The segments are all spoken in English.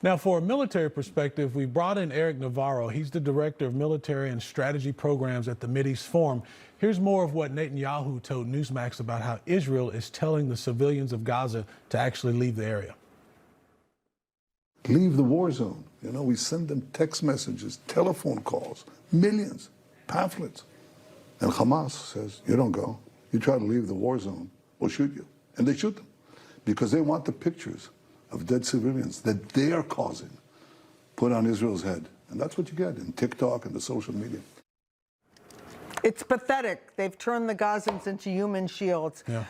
Now, for a military perspective, we brought in Eric Navarro. He's the director of military and strategy programs at the Mideast Forum. Here's more of what Netanyahu told Newsmax about how Israel is telling the civilians of Gaza to actually leave the area. Leave the war zone. You know, we send them text messages, telephone calls, millions, pamphlets. And Hamas says, you don't go. You try to leave the war zone, we'll shoot you. And they shoot them because they want the pictures of dead civilians that they are causing put on Israel's head. And that's what you get in TikTok and the social media. It's pathetic. They've turned the Gazans into human shields. Yeah.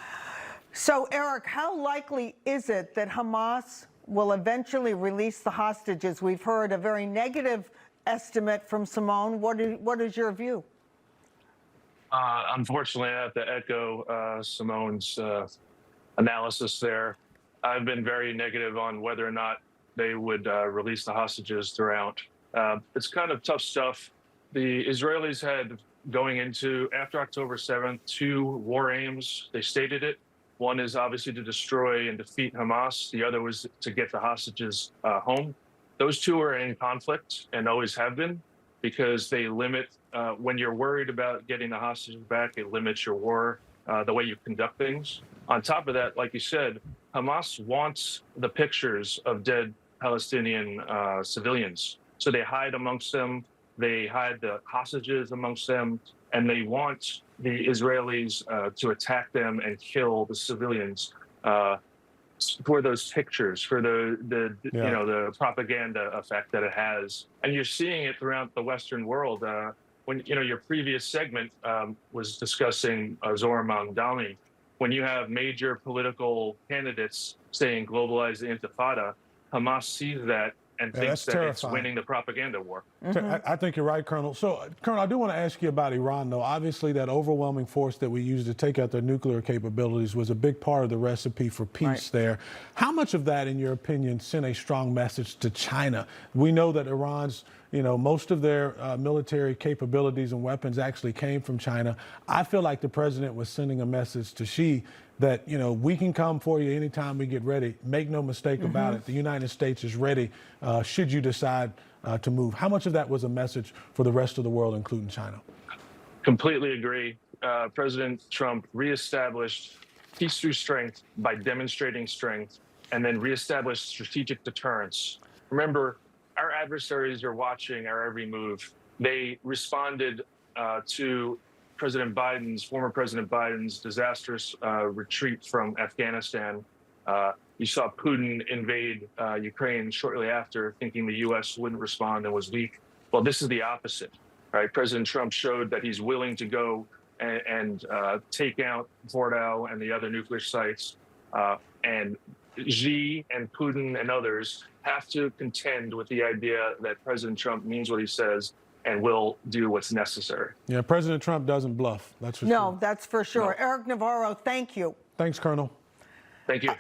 So, Eric, how likely is it that Hamas will eventually release the hostages? We've heard a very negative estimate from Simone. What is your view? Unfortunately, I have to echo Simone's analysis there. I've been very negative on whether or not they would release the hostages throughout. It's kind of tough stuff. The Israelis had, going into after October 7th, two war aims. They stated it. One is obviously to destroy and defeat Hamas. The other was to get the hostages home. Those two are in conflict and always have been, because they limit, when you're worried about getting the hostages back, it limits your war, the way you conduct things. On top of that, like you said, Hamas wants the pictures of dead Palestinian civilians. So they hide amongst them, they hide the hostages amongst them, and they want the Israelis to attack them and kill the civilians for those pictures, for the you know, the propaganda effect that it has. And you're seeing it throughout the Western world. When, you know, your previous segment was discussing Zohar Mamdani, when you have major political candidates saying globalize the intifada, Hamas sees that and thinks that it's winning the propaganda war. I think you're right, Colonel. So, Colonel, I do want to ask you about Iran, though. Obviously, that overwhelming force that we used to take out their nuclear capabilities was a big part of the recipe for peace there. How much of that, in your opinion, sent a strong message to China? We know that Iran's, you know, most of their military capabilities and weapons actually came from China. I feel like the president was sending a message to Xi that, you know, we can come for you anytime we get ready. Make no mistake about it. The United States is ready should you decide to move. How much of that was a message for the rest of the world, including China? Completely agree. President Trump reestablished peace through strength by demonstrating strength, and then reestablished strategic deterrence. Remember, our adversaries are watching our every move. They responded to former President Biden's disastrous retreat from Afghanistan. You saw Putin invade Ukraine shortly after, thinking the U.S. wouldn't respond and was weak. Well, this is the opposite, right? President Trump showed that he's willing to go and take out Fordow and the other nuclear sites. And Xi and Putin and others have to contend with the idea that President Trump means what he says and will do what's necessary. Yeah, President Trump doesn't bluff. That's for sure. No, that's for sure. No. Eric Navarro, thank you. Thanks, Colonel. Thank you.